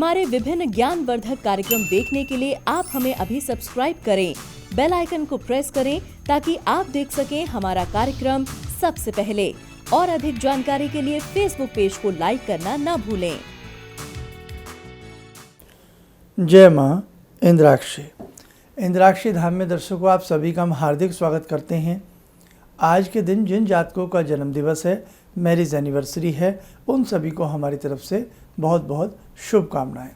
हमारे विभिन्न ज्ञानवर्धक कार्यक्रम देखने के लिए आप हमें अभी सब्सक्राइब करें, बेल आइकन को प्रेस करें ताकि आप देख सकें हमारा कार्यक्रम सबसे पहले। और अधिक जानकारी के लिए फेसबुक पेज को लाइक करना न भूलें। जय मां इंद्राक्षी। इंद्राक्षी धाम में दर्शकों, आप सभी का हम हार्दिक स्वागत करते हैं। आज के दिन जिन जातकों का जन्म दिवस है, मैरिज एनिवर्सरी है, उन सभी को हमारी तरफ से बहुत बहुत शुभकामनाएं।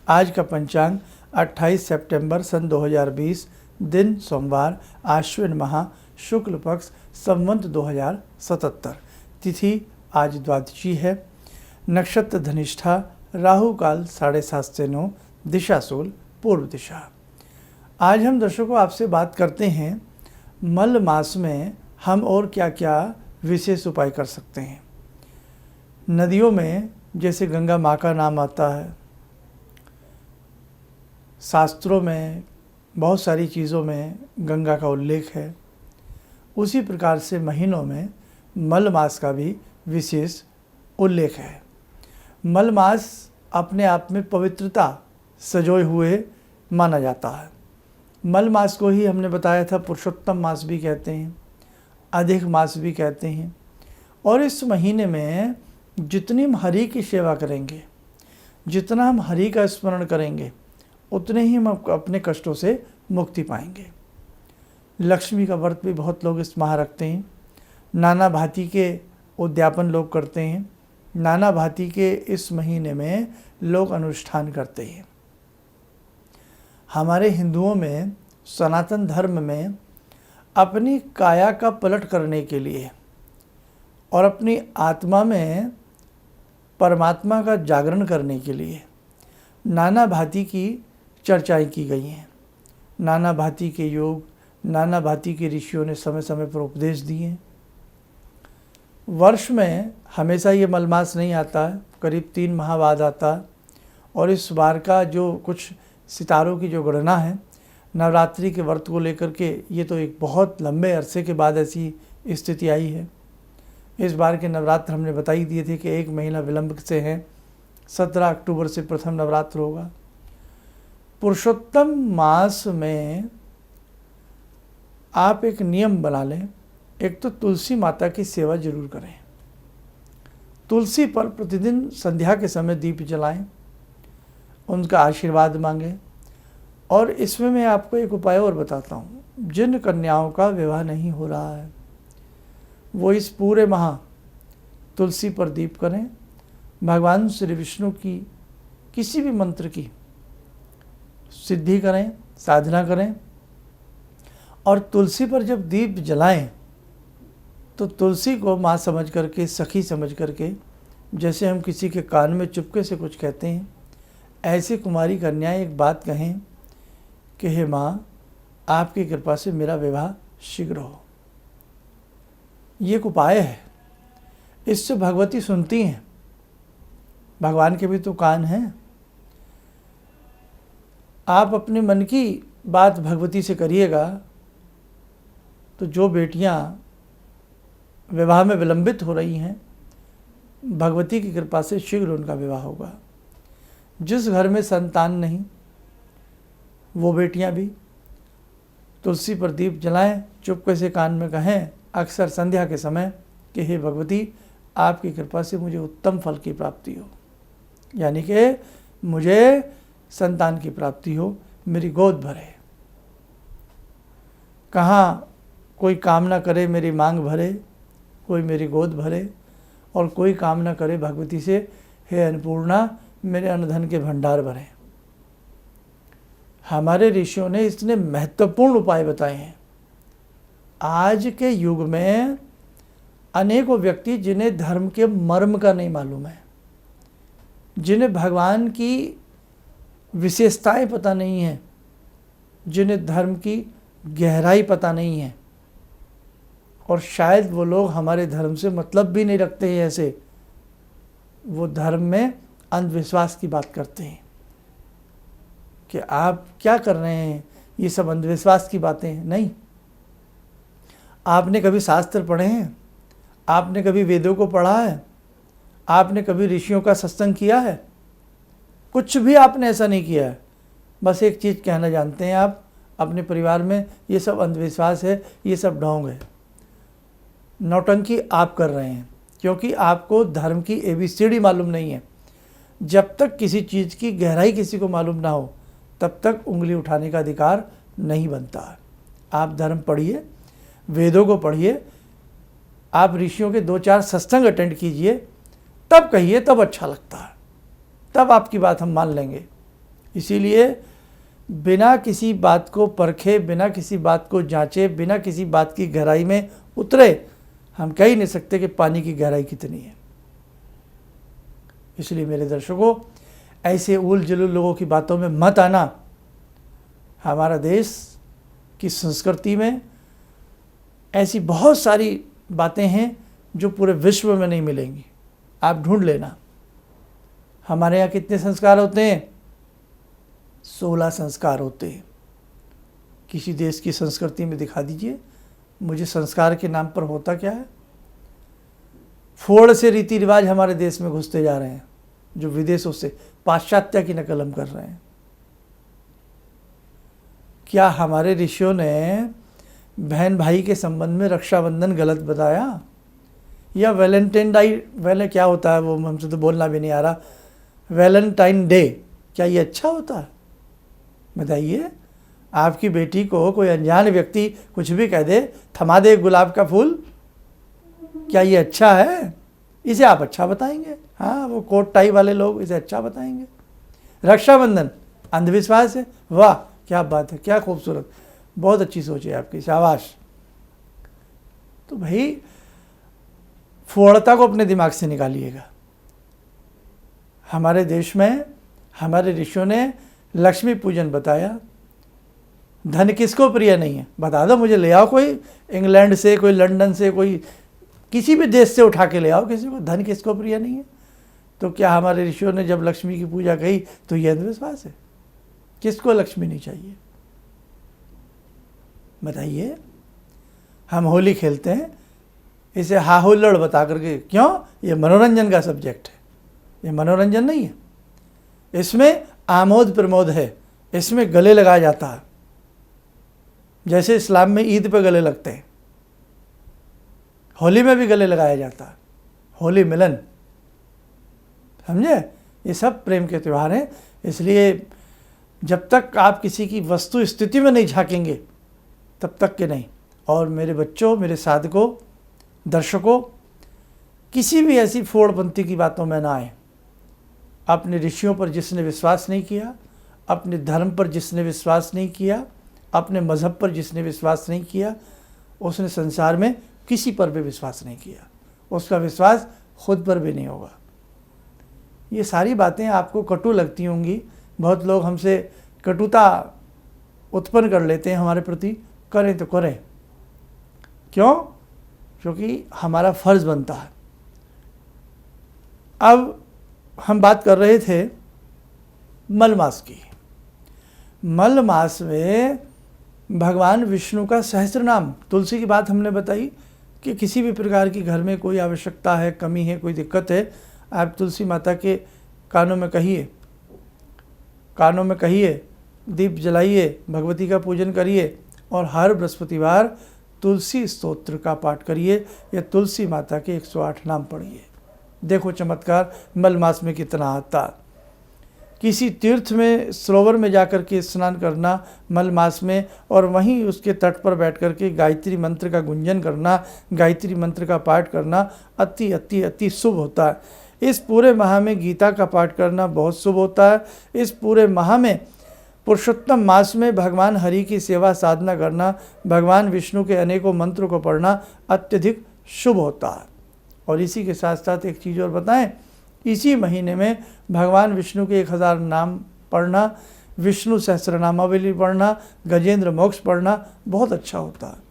आज का पंचांग 28 सितंबर सन 2020, दिन सोमवार, आश्विन माह, शुक्ल पक्ष, संवत 2077। तिथि आज द्वादशी है। नक्षत्र धनिष्ठा, राहु काल 7:30 से 9, दिशा सूल पूर्व दिशा। आज हम दर्शकों आपसे बात करते हैं मल मास में हम और क्या क्या विशेष उपाय कर सकते हैं। नदियों में जैसे गंगा माँ का नाम आता है, शास्त्रों में बहुत सारी चीज़ों में गंगा का उल्लेख है, उसी प्रकार से महीनों में मल मास का भी विशेष उल्लेख है। मल मास अपने आप में पवित्रता सजोए हुए माना जाता है। मल मास को ही हमने बताया था पुरुषोत्तम मास भी कहते हैं, अधिक मास भी कहते हैं। और इस महीने में जितनी हम हरि की सेवा करेंगे, जितना हम हरि का स्मरण करेंगे, उतने ही हम अपने कष्टों से मुक्ति पाएंगे। लक्ष्मी का व्रत भी बहुत लोग इस माह रखते हैं। नाना भांति के उद्यापन लोग करते हैं। नाना भांति के इस महीने में लोग अनुष्ठान करते हैं। हमारे हिंदुओं में, सनातन धर्म में, अपनी काया का पलट करने के लिए और अपनी आत्मा में परमात्मा का जागरण करने के लिए नाना भांति की चर्चाएं की गई हैं। नाना भांति के योग, नाना भांति के ऋषियों ने समय समय पर उपदेश दिए हैं। वर्ष में हमेशा ये मलमास नहीं आता है, करीब 3 माह बाद आता है। और इस बार का जो कुछ सितारों की जो गणना है, नवरात्रि के व्रत को लेकर के, ये तो एक बहुत लंबे अरसे के बाद ऐसी स्थिति आई है। इस बार के नवरात्र हमने बता ही दिए थे कि 1 महीना विलंब से हैं। 17 अक्टूबर से प्रथम नवरात्र होगा। पुरुषोत्तम मास में आप एक नियम बना लें। एक तो तुलसी माता की सेवा जरूर करें। तुलसी पर प्रतिदिन संध्या के समय दीप जलाएं, उनका आशीर्वाद मांगें। और इसमें मैं आपको एक उपाय और बताता हूँ। जिन कन्याओं का विवाह नहीं हो रहा है, वो इस पूरे माह तुलसी पर दीप करें। भगवान श्री विष्णु की किसी भी मंत्र की सिद्धि करें, साधना करें। और तुलसी पर जब दीप जलाएं तो तुलसी को माँ समझ करके, सखी समझ करके, जैसे हम किसी के कान में चुपके से कुछ कहते हैं, ऐसे कुमारी कन्याएं एक बात कहें कि हे माँ, आपकी कृपा से मेरा विवाह शीघ्र हो। ये एक उपाय है। इससे भगवती सुनती हैं। भगवान के भी तो कान हैं। आप अपने मन की बात भगवती से करिएगा तो जो बेटियां विवाह में विलंबित हो रही हैं, भगवती की कृपा से शीघ्र उनका विवाह होगा। जिस घर में संतान नहीं, वो बेटियां भी तुलसी पर दीप जलाएं, चुपके से कान में कहें, अक्सर संध्या के समय, कि हे भगवती, आपकी कृपा से मुझे उत्तम फल की प्राप्ति हो, यानी कि मुझे संतान की प्राप्ति हो, मेरी गोद भरे। कहाँ कोई कामना करे मेरी मांग भरे, कोई मेरी गोद भरे, और कोई कामना करे भगवती से, हे अन्नपूर्णा, मेरे अन्नधन के भंडार भरे। हमारे ऋषियों ने इतने महत्वपूर्ण उपाय बताए हैं। आज के युग में अनेकों व्यक्ति जिन्हें धर्म के मर्म का नहीं मालूम है, जिन्हें भगवान की विशेषताएं पता नहीं है, जिन्हें धर्म की गहराई पता नहीं है, और शायद वो लोग हमारे धर्म से मतलब भी नहीं रखते हैं। ऐसे वो धर्म में अंधविश्वास की बात करते हैं कि आप क्या कर रहे हैं, ये सब अंधविश्वास की बातें हैं। नहीं, आपने कभी शास्त्र पढ़े हैं? आपने कभी वेदों को पढ़ा है? आपने कभी ऋषियों का सत्संग किया है? कुछ भी आपने ऐसा नहीं किया है। बस एक चीज़ कहना जानते हैं आप अपने परिवार में, ये सब अंधविश्वास है, ये सब ढोंग है। नौटंकी आप कर रहे हैं क्योंकि आपको धर्म की ABCD मालूम नहीं है। जब तक किसी चीज़ की गहराई किसी को मालूम ना हो तब तक उंगली उठाने का अधिकार नहीं बनता है। आप धर्म पढ़िए, वेदों को पढ़िए, आप ऋषियों के 2-4 सत्संग अटेंड कीजिए, तब कहिए, तब अच्छा लगता है, तब आपकी बात हम मान लेंगे। इसीलिए बिना किसी बात को परखे, बिना किसी बात को जांचे, बिना किसी बात की गहराई में उतरे हम कह ही नहीं सकते कि पानी की गहराई कितनी है। इसलिए मेरे दर्शकों, ऐसे उल जुलूल लोगों की बातों में मत आना। हमारा देश की संस्कृति में ऐसी बहुत सारी बातें हैं जो पूरे विश्व में नहीं मिलेंगी, आप ढूंढ लेना। हमारे यहाँ कितने संस्कार होते हैं? 16 संस्कार होते हैं। किसी देश की संस्कृति में दिखा दीजिए मुझे संस्कार के नाम पर होता क्या है। फोड़ से रीति रिवाज हमारे देश में घुसते जा रहे हैं, जो विदेशों से पाश्चात्य की नकल हम कर रहे हैं। क्या हमारे ऋषियों ने बहन भाई के संबंध में रक्षाबंधन गलत बताया? या क्या होता है वो, हमसे तो बोलना भी नहीं आ रहा, वैलेंटाइन डे, क्या ये अच्छा होता है? बताइए। आपकी बेटी को कोई अनजान व्यक्ति कुछ भी कह दे, थमा दे गुलाब का फूल, क्या ये अच्छा है? इसे आप अच्छा बताएंगे? हाँ, वो कोट टाई वाले लोग इसे अच्छा बताएंगे। रक्षाबंधन अंधविश्वास है? वाह क्या बात है, क्या खूबसूरत, बहुत अच्छी सोच है आपकी, शाबाश। तो भाई फोड़ता को अपने दिमाग से निकालिएगा। हमारे देश में हमारे ऋषियों ने लक्ष्मी पूजन बताया। धन किसको प्रिय नहीं है? बता दो मुझे, ले आओ कोई इंग्लैंड से, कोई लंदन से, कोई किसी भी देश से उठा के ले आओ किसी को, धन किसको प्रिय नहीं है? तो क्या हमारे ऋषियों ने जब लक्ष्मी की पूजा कही तो यह अंधविश्वास है? किसको लक्ष्मी नहीं चाहिए बताइए। हम होली खेलते हैं, इसे हा हुल्लड़ बता करके, क्यों? ये मनोरंजन का सब्जेक्ट है, ये मनोरंजन नहीं है। इसमें आमोद प्रमोद है, इसमें गले लगाया जाता है, जैसे इस्लाम में ईद पे गले लगते हैं, होली में भी गले लगाया जाता है, होली मिलन, समझे? ये सब प्रेम के त्यौहार हैं। इसलिए जब तक आप किसी की वस्तु स्थिति में नहीं झांकेंगे तब तक के नहीं। और मेरे बच्चों, मेरे साधकों, दर्शकों, किसी भी ऐसी फोड़पंथी की बातों में ना आए। अपने ऋषियों पर जिसने विश्वास नहीं किया, अपने धर्म पर जिसने विश्वास नहीं किया, अपने मज़हब पर जिसने विश्वास नहीं किया, उसने संसार में किसी पर भी विश्वास नहीं किया, उसका विश्वास खुद पर भी नहीं होगा। ये सारी बातें आपको कटु लगती होंगी, बहुत लोग हमसे कटुता उत्पन्न कर लेते हैं हमारे प्रति, करें तो करें, क्यों? क्योंकि हमारा फर्ज बनता है। अब हम बात कर रहे थे मल मास की। मल मास में भगवान विष्णु का सहस्त्र नाम, तुलसी की बात हमने बताई कि किसी भी प्रकार की घर में कोई आवश्यकता है, कमी है, कोई दिक्कत है, आप तुलसी माता के कानों में कहिए, दीप जलाइए, भगवती का पूजन करिए और हर बृहस्पतिवार तुलसी स्तोत्र का पाठ करिए या तुलसी माता के 108 नाम पढ़िए। देखो चमत्कार मल मास में कितना आता। किसी तीर्थ में, सरोवर में जाकर के स्नान करना मल मास में, और वहीं उसके तट पर बैठ कर के गायत्री मंत्र का गुंजन करना, गायत्री मंत्र का पाठ करना अति अति अति शुभ होता है। इस पूरे माह में गीता का पाठ करना बहुत शुभ होता है। इस पूरे माह में, पुरुषोत्तम मास में भगवान हरि की सेवा साधना करना, भगवान विष्णु के अनेकों मंत्रों को पढ़ना अत्यधिक शुभ होता है। और इसी के साथ साथ एक चीज़ और बताएं, इसी महीने में भगवान विष्णु के 1000 नाम पढ़ना, विष्णु सहस्रनामावली पढ़ना, गजेंद्र मोक्ष पढ़ना बहुत अच्छा होता है।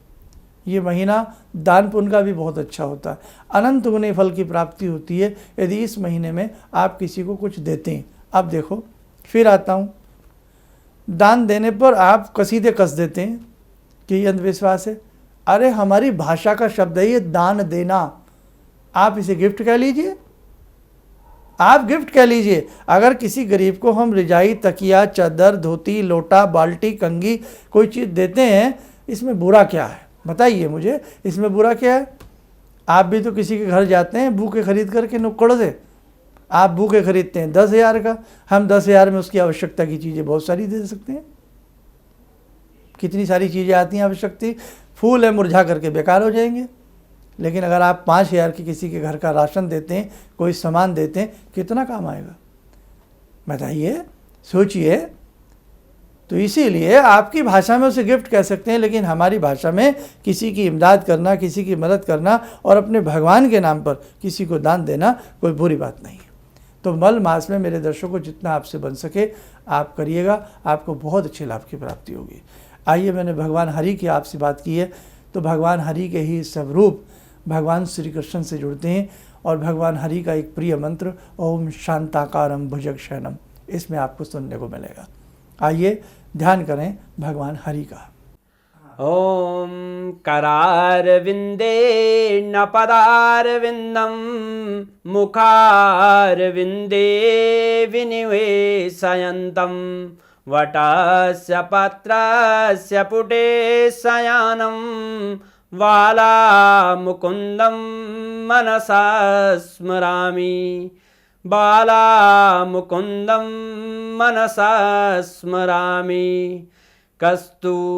ये महीना दान पुण्य का भी बहुत अच्छा होता है, अनंत गुने फल की प्राप्ति होती है यदि इस महीने में आप किसी को कुछ देते हैं। अब देखो, फिर आता हूँ, दान देने पर आप कसीदे कस देते हैं कि ये अंधविश्वास है। अरे हमारी भाषा का शब्द है ये दान देना, आप इसे गिफ्ट कह लीजिए, आप गिफ्ट कह लीजिए। अगर किसी गरीब को हम रजाई, तकिया, चादर, धोती, लोटा, बाल्टी, कंघी कोई चीज़ देते हैं, इसमें बुरा क्या है? बताइए मुझे, इसमें बुरा क्या है? आप भी तो किसी के घर जाते हैं बूके खरीद करके नुक्कड़ से। आप बूके खरीदते हैं 10,000 का, हम 10,000 में उसकी आवश्यकता की चीज़ें बहुत सारी दे सकते हैं। कितनी सारी चीज़ें आती हैं आवश्यकता, फूल है मुरझा करके बेकार हो जाएंगे। लेकिन अगर आप 5,000 की किसी के घर का राशन देते हैं, कोई सामान देते हैं, कितना काम आएगा? बताइए, सोचिए। तो इसीलिए आपकी भाषा में उसे गिफ्ट कह सकते हैं, लेकिन हमारी भाषा में किसी की इमदाद करना, किसी की मदद करना और अपने भगवान के नाम पर किसी को दान देना कोई बुरी बात नहीं है। तो मल मास में मेरे दर्शकों जितना आपसे बन सके आप करिएगा, आपको बहुत अच्छे लाभ की प्राप्ति होगी। आइए, मैंने भगवान हरि की आपसे बात की है, तो भगवान हरि के ही सब रूप भगवान श्री कृष्ण से जुड़ते हैं और भगवान हरि का एक प्रिय मंत्र ओम शांताकारम भुजगशयनम, इसमें आपको सुनने को मिलेगा। आइए ध्यान करें भगवान हरि का। ओम करारविंदे न पदारविंदम मुखारविंदे विनिवेशयन्तम वटस्य पत्रस्य पुटे शयानं बालामुकुन्दं मनसा स्मरामि बालामुकुन्दं मनसा स्मरामि कस्तूरीतिलकं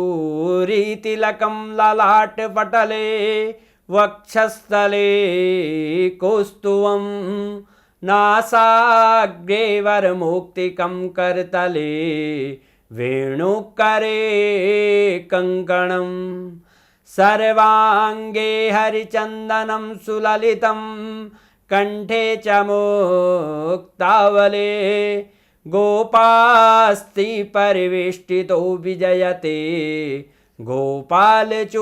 ललाटपटले वक्षस्थले कौस्तुभं नासाग्रे वरमुक्तिकं करतले वेणुकरे कङ्कणं सर्वाङ्गे हरिचन्दनं सुललितं कंठे च मुक्तावले गोपास्ति परिवेष्टितो विजयते गोपालचूडामणि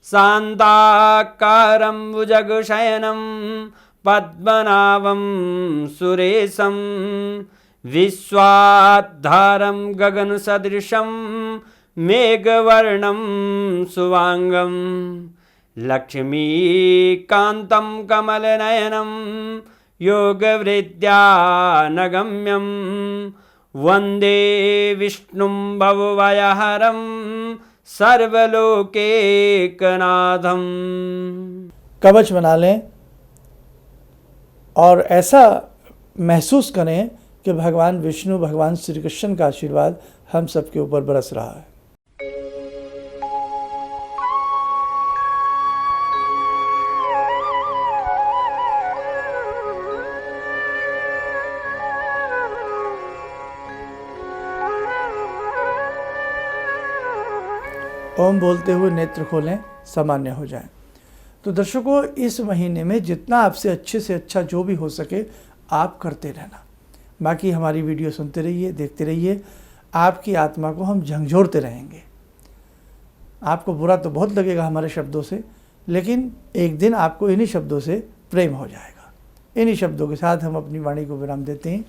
शान्ताकारं भुजगशयनं पद्मनाभं सुरेशं विश्वाधारं गगनसदृशं मेघवर्णं शुभांगं लक्ष्मीकान्तं कमलनयनं योगवृद्ध्यानगम्यं वन्दे विष्णुं भवभयहरं सर्वलोकैकनाथं। कवच बना लें और ऐसा महसूस करें कि भगवान विष्णु, भगवान श्री कृष्ण का आशीर्वाद हम सबके ऊपर बरस रहा है। ओम बोलते हुए नेत्र खोलें, सामान्य हो जाएं। तो दर्शकों, इस महीने में जितना आपसे अच्छे से अच्छा जो भी हो सके आप करते रहना। बाकी हमारी वीडियो सुनते रहिए, देखते रहिए। आपकी आत्मा को हम झंझोड़ते रहेंगे। आपको बुरा तो बहुत लगेगा हमारे शब्दों से, लेकिन एक दिन आपको इन्हीं शब्दों से प्रेम हो जाएगा। इन्हीं शब्दों के साथ हम अपनी वाणी को विराम देते हैं।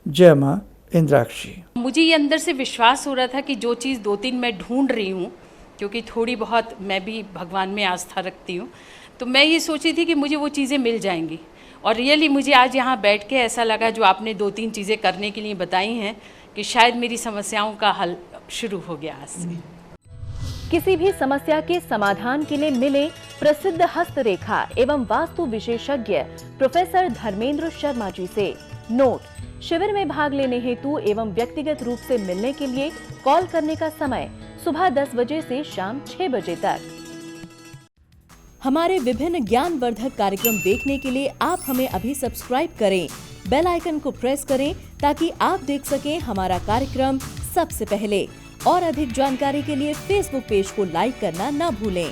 जय माँ इंद्राक्षी। मुझे ये अंदर से विश्वास हो रहा था कि जो चीज़ 2-3 मैं ढूंढ रही हूँ, क्योंकि थोड़ी बहुत मैं भी भगवान में आस्था रखती हूँ, तो मैं ये सोची थी कि मुझे वो चीज़ें मिल जाएंगी। और रियली मुझे आज यहाँ बैठ के ऐसा लगा, जो आपने 2-3 चीज़ें करने के लिए बताई हैं, कि शायद मेरी समस्याओं का हल शुरू हो गया आज से। किसी भी समस्या के समाधान के लिए मिले प्रसिद्ध हस्तरेखा एवं वास्तु विशेषज्ञ प्रोफेसर धर्मेंद्र शर्मा जी से। नोट: शिविर में भाग लेने हेतु एवं व्यक्तिगत रूप से मिलने के लिए कॉल करने का समय सुबह 10 बजे से शाम 6 बजे तक। हमारे विभिन्न ज्ञानवर्धक कार्यक्रम देखने के लिए आप हमें अभी सब्सक्राइब करें, बेल आइकन को प्रेस करें ताकि आप देख सकें हमारा कार्यक्रम सबसे पहले। और अधिक जानकारी के लिए फेसबुक पेज को लाइक करना न भूलें।